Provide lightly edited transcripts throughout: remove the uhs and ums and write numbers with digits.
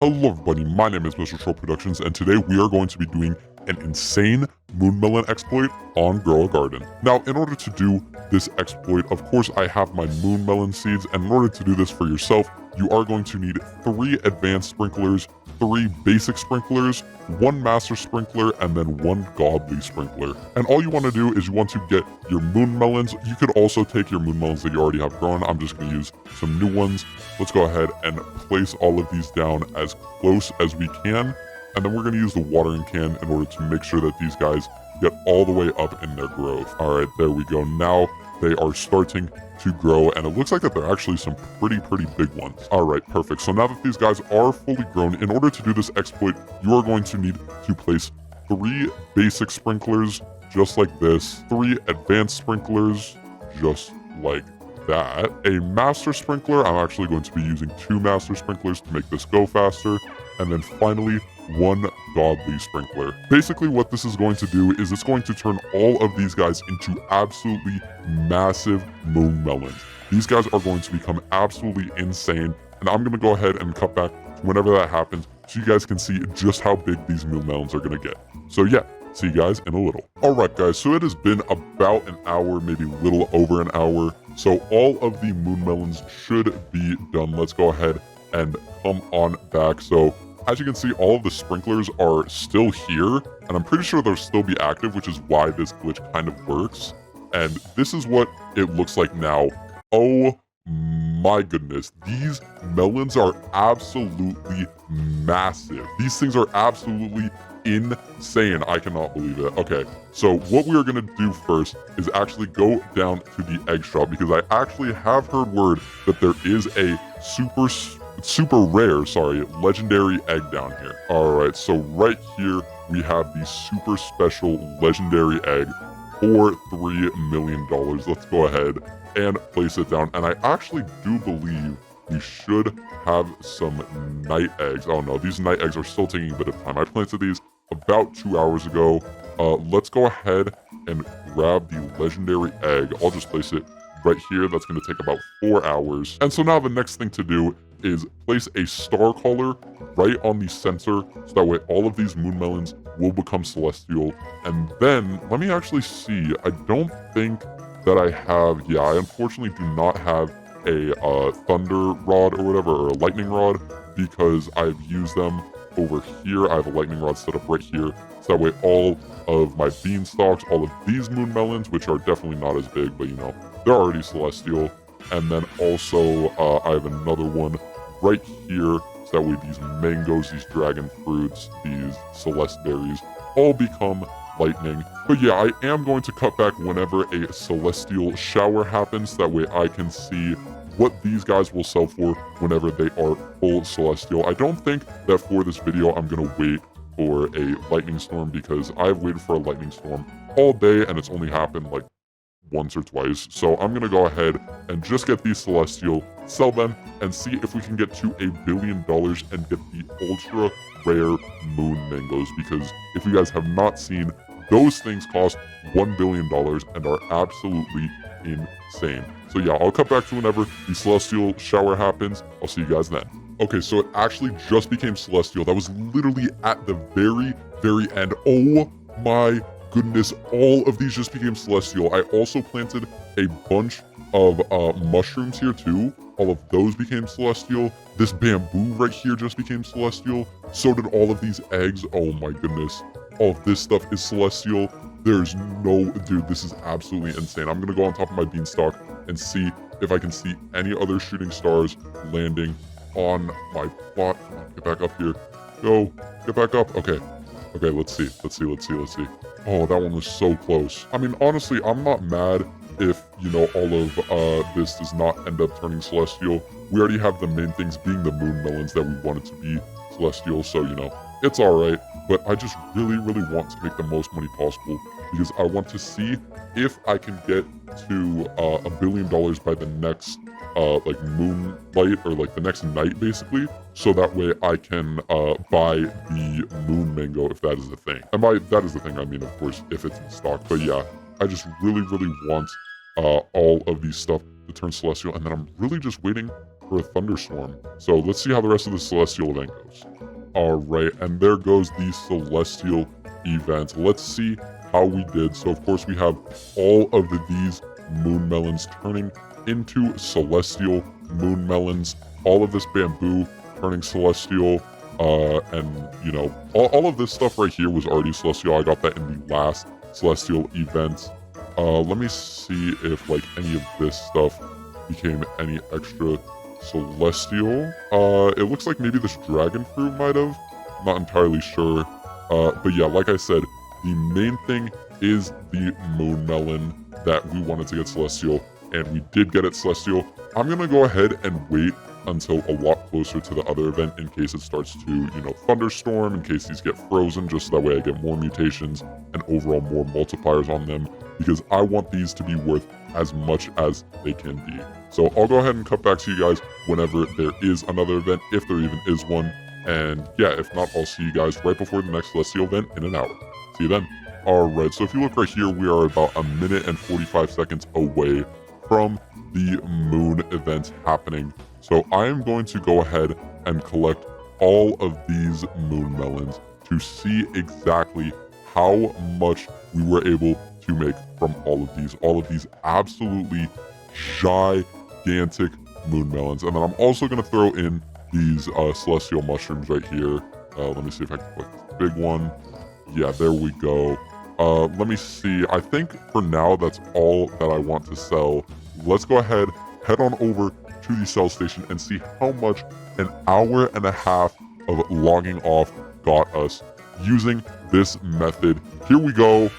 Hello everybody, my name is MrTrollProductions, and today we are going to be doing an insane moon melon exploit on Grow a Garden. Now, in order to do this exploit, of course I have my moon melon seeds, and in order to do this for yourself, you are going to need 3 advanced sprinklers, 3 basic sprinklers, 1 master sprinkler, and then 1 godly sprinkler. And all you want to do is you want to get your moon melons. You could also take your moon melons that you already have grown. I'm just going to use some new ones. Let's go ahead and place all of these down as close as we can. And then we're going to use the watering can in order to make sure that these guys get all the way up in their growth. All right, there we go. Now they are starting to grow, and it looks like that they're actually some pretty big ones. All right, perfect. So now that these guys are fully grown, in order to do this exploit, you are going to need to place 3 basic sprinklers, just like this, 3 advanced sprinklers, just like that, a master sprinkler. I'm actually going to be using 2 master sprinklers to make this go faster, and then finally 1 godly sprinkler. Basically what this is going to do is it's going to turn all of these guys into absolutely massive moon melons. These guys are going to become absolutely insane, and I'm going to go ahead and cut back to whenever that happens so you guys can see just how big these moon melons are going to get. So yeah, see you guys in a little. Alright guys, so it has been about an hour, maybe a little over an hour. So all of the moon melons should be done. Let's go ahead and come on back. So as you can see, all of the sprinklers are still here, and I'm pretty sure they'll still be active, which is why this glitch kind of works. And this is what it looks like now. Oh my goodness, these melons are absolutely massive. These things are absolutely insane. I cannot believe it. Okay, so what we are going to do first is actually go down to the egg shop, because I actually have heard word that there is a super rare, legendary egg down here. All right, so right here we have the super special legendary egg for $3 million. Let's go ahead and place it down. And I actually do believe we should have some night eggs. Oh no, these night eggs are still taking a bit of time. I planted these about 2 hours ago. Let's go ahead and grab the legendary egg. I'll just place it right here. That's going to take about 4 hours. And so now the next thing to do is place a star color right on the center, so that way all of these moon melons will become celestial. And then let me actually see. I don't think that I have, I unfortunately do not have a thunder rod or whatever, or a lightning rod, because I've used them over here. I have a lightning rod set up right here, so that way all of my beanstalks, all of these moon melons, which are definitely not as big, but you know, they're already celestial. And then also I have another one right here, so that way these mangoes, these dragon fruits, these celeste berries all become lightning. But yeah, I am going to cut back whenever a celestial shower happens, that way I can see what these guys will sell for whenever they are full celestial. I don't think that for this video I'm gonna wait for a lightning storm, because I've waited for a lightning storm all day and it's only happened like once or twice. So I'm gonna go ahead and just get these celestial, sell them, and see if we can get to $1 billion and get the ultra rare moon mangoes, because if you guys have not seen, those things cost $1 billion and are absolutely insane. So yeah, I'll cut back to whenever the celestial shower happens. I'll see you guys then. Okay, so it actually just became celestial. That was literally at the very end. Oh my goodness, all of these just became celestial. I also planted a bunch of mushrooms here too. All of those became celestial. This bamboo right here just became celestial. So did all of these eggs. Oh my goodness. All of this stuff is celestial. There's no, dude, this is absolutely insane. I'm gonna go on top of my beanstalk and see if I can see any other shooting stars landing on my plot. Come on, get back up here. Go, get back up. Okay, let's see. Oh, that one was so close. I mean, honestly, I'm not mad if, you know, all of this does not end up turning celestial. We already have the main things being the moon melons that we wanted to be celestial, so, you know, it's alright. But I just really want to make the most money possible, because I want to see if I can get to $1 billion by the next like moonlight, or like the next night basically, so that way I can buy the moon mango, if that is a thing. And by that is the thing, I mean, of course, if it's in stock. But yeah, I just really want all of these stuff to turn celestial, and then I'm really just waiting for a thunderstorm. So let's see how the rest of the celestial event goes. All right, and there goes the celestial event. Let's see how we did. So of course we have all of these moon melons turning into celestial moon melons. All of this bamboo turning celestial. And you know, all of this stuff right here was already celestial. I got that in the last celestial event. Let me see if like any of this stuff became any extra celestial. It looks like maybe this dragon fruit might have. Not entirely sure. But yeah, like I said, the main thing is the moon melon that we wanted to get celestial, and we did get it celestial. I'm gonna go ahead and wait until a lot closer to the other event in case it starts to, you know, thunderstorm, in case these get frozen, just so that way I get more mutations and overall more multipliers on them, because I want these to be worth as much as they can be. So I'll go ahead and cut back to you guys whenever there is another event, if there even is one. And yeah, if not, I'll see you guys right before the next celestial event in an hour. See you then. Alright, so if you look right here, we are about a minute and 45 seconds away from the moon event happening. So I am going to go ahead and collect all of these moon melons to see exactly how much we were able to make from all of these absolutely gigantic moon melons. And then I'm also going to throw in these celestial mushrooms right here. Let me see if I can collect this big one. Yeah, there we go. Let me see. I think for now that's all that I want to sell. Let's go ahead, head on over to the sell station and see how much an hour and a half of logging off got us using this method. Here we go.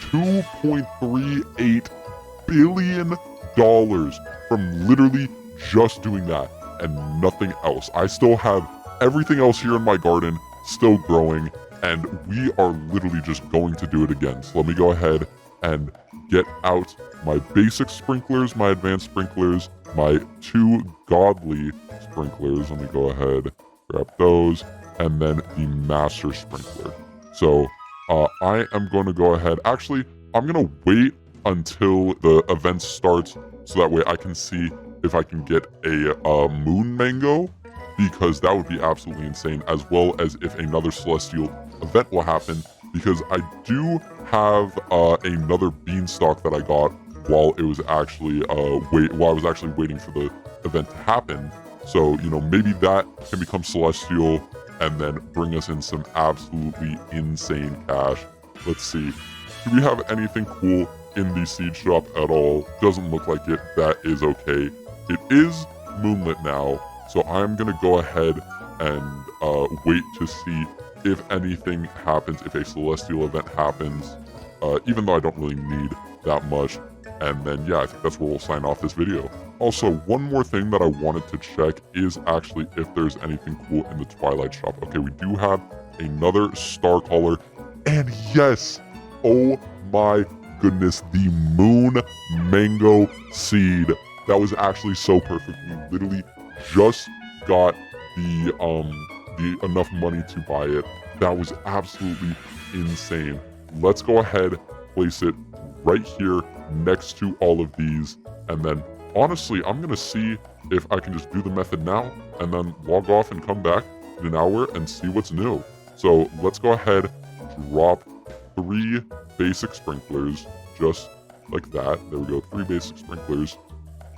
$2.38 billion from literally just doing that and nothing else. I still have everything else here in my garden still growing, and we are literally just going to do it again. So let me go ahead and get out my basic sprinklers, my advanced sprinklers, my 2 godly sprinklers. Let me go ahead, grab those, and then the master sprinkler. So I am going to go ahead. Actually, I'm going to wait until the event starts so that way I can see if I can get a moon mango, because that would be absolutely insane, as well as if another celestial event will happen, because I do have another beanstalk that I got while it was actually while I was actually waiting for the event to happen. So, you know, maybe that can become celestial and then bring us in some absolutely insane cash. Let's see. Do we have anything cool in the seed shop at all? Doesn't look like it. That is okay. It is moonlit now, so I'm gonna go ahead and wait to see if anything happens, if a celestial event happens, even though I don't really need that much. And then, yeah, I think that's where we'll sign off this video. Also, one more thing that I wanted to check is actually if there's anything cool in the Twilight shop. Okay, we do have another star collar, and yes, oh my goodness, the moon mango seed. That was actually so perfect. We literally just got the enough money to buy it. That was absolutely insane. Let's go ahead, place it right here next to all of these, and then honestly, I'm gonna see if I can just do the method now and then log off and come back in an hour and see what's new. So let's go ahead, drop 3 basic sprinklers, just like that. There we go, 3 basic sprinklers,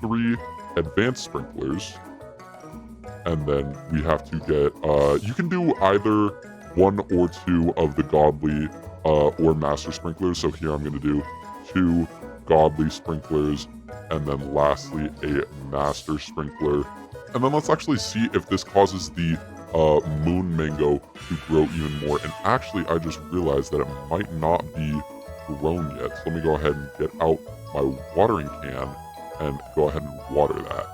3 advanced sprinklers, and then we have to get, you can do either 1 or 2 of the godly or master sprinklers. So here I'm gonna do 2 godly sprinklers, and then lastly a master sprinkler. And then let's actually see if this causes the moon mango to grow even more. And actually, I just realized that it might not be grown yet. So let me go ahead and get out my watering can and go ahead and water that.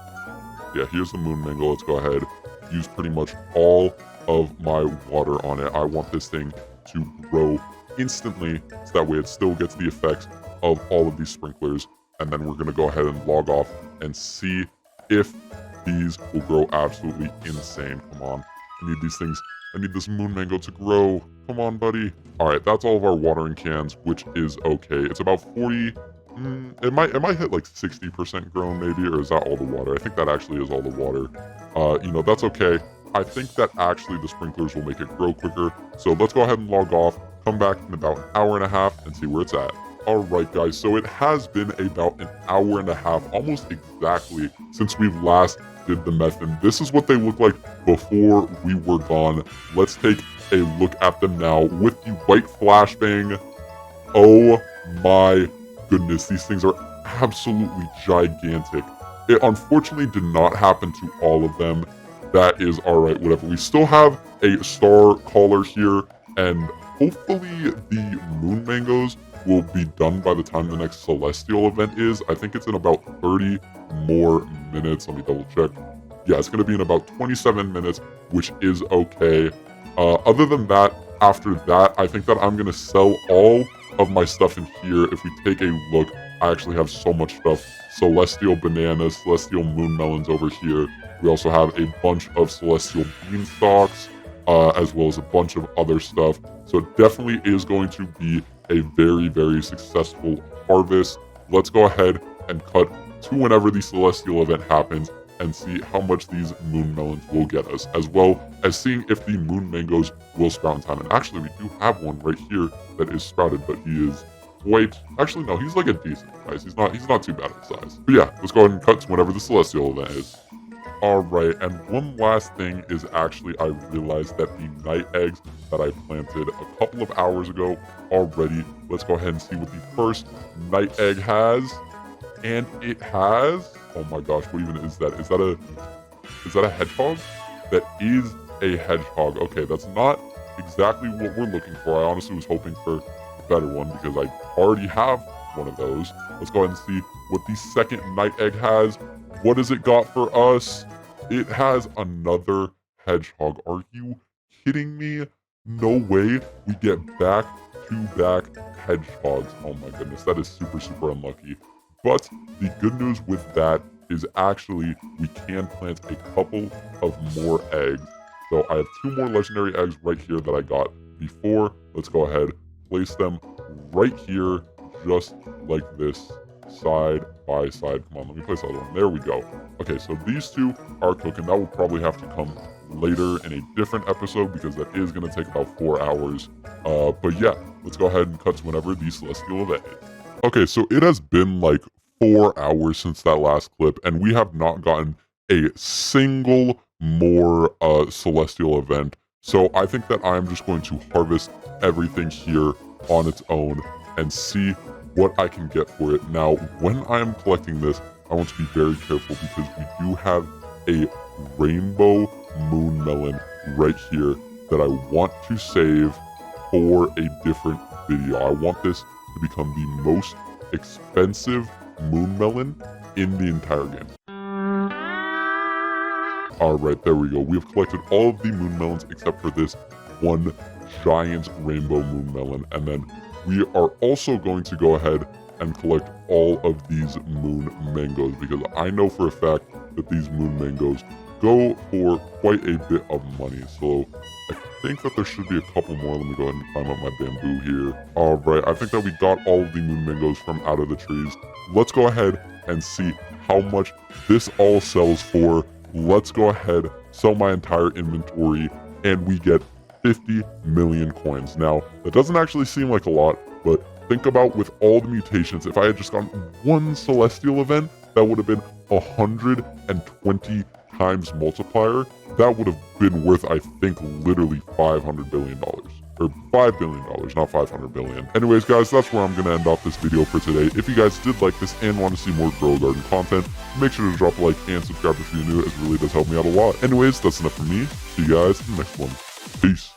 Yeah, here's the moon mango. Let's go ahead, use pretty much all of my water on it. I want this thing to grow instantly, so that way it still gets the effects of all of these sprinklers. And then we're going to go ahead and log off and see if these will grow absolutely insane. Come on, I need these things. I need this moon mango to grow. Come on, buddy. All right, that's all of our watering cans, which is okay. It's about 40, It might hit like 60% grown maybe, or is that all the water? I think that actually is all the water. That's okay. I think that actually the sprinklers will make it grow quicker. So let's go ahead and log off, come back in about an hour and a half and see where it's at. Alright guys, so it has been about an hour and a half, almost exactly, since we've last did the method. This is what they look like before we were gone. Let's take a look at them now with the white flashbang. Oh my goodness, these things are absolutely gigantic. It unfortunately did not happen to all of them. That is alright, whatever. We still have a star caller here, and hopefully the moon mangoes will be done by the time the next celestial event is. I think it's in about 30 more minutes. Let me double check. Yeah, it's going to be in about 27 minutes, which is okay. Other than that, after that, I think that I'm going to sell all of my stuff in here. If we take a look, I actually have so much stuff. Celestial bananas, celestial moon melons over here. We also have a bunch of celestial beanstalks, as well as a bunch of other stuff. So it definitely is going to be a very, very successful harvest. Let's go ahead and cut to whenever the celestial event happens and see how much these moon melons will get us, as well as seeing if the moon mangoes will sprout in time. And actually, we do have one right here that is sprouted, but he is quite... Actually, no, he's like a decent size. He's not too bad in size. But yeah, let's go ahead and cut to whenever the celestial event is. Alright, and one last thing is actually I realized that the night eggs that I planted a couple of hours ago already. Let's go ahead and see what the first night egg has. And it has... Oh my gosh, what even is that? Is that a hedgehog? That is a hedgehog. Okay, that's not exactly what we're looking for. I honestly was hoping for a better one because I already have one of those. Let's go ahead and see what the second night egg has. What has it got for us? It has another hedgehog. Are you kidding me? No way we get back-to-back hedgehogs. Oh my goodness, that is super, super unlucky. But the good news with that is actually we can plant a couple of more eggs. So I have 2 more legendary eggs right here that I got before. Let's go ahead, place them right here, just like this, side by side. Come on, let me place the other one. There we go. Okay, so these 2 are cooking. That will probably have to come later in a different episode because that is going to take about 4 hours. But yeah, let's go ahead and cut to whenever the celestial event is. Okay, so it has been like 4 hours since that last clip, and we have not gotten a single more celestial event. So I think that I'm just going to harvest everything here on its own and see what I can get for it. Now, when I am collecting this, I want to be very careful because we do have a rainbow moon melon right here that I want to save for a different video. I want this to become the most expensive moon melon in the entire game. Alright, there we go. We have collected all of the moon melons except for this one giant rainbow moon melon. And then we are also going to go ahead and collect all of these moon mangoes because I know for a fact that these moon mangoes go for quite a bit of money. So I think that there should be a couple more. Let me go ahead and climb up my bamboo here. Alright, I think that we got all of the moon mangoes from out of the trees. Let's go ahead and see how much this all sells for. Let's go ahead, sell my entire inventory, and we get 50 million coins. Now, that doesn't actually seem like a lot, but think about with all the mutations, if I had just gotten one celestial event, that would have been 120 times multiplier. That would have been worth, I think, literally $500 billion. Or $5 billion, not 500 billion. Anyways, guys, that's where I'm going to end off this video for today. If you guys did like this and want to see more Grow Garden content, make sure to drop a like and subscribe if you're new. It really does help me out a lot. Anyways, that's enough from me. See you guys in the next one. Peace.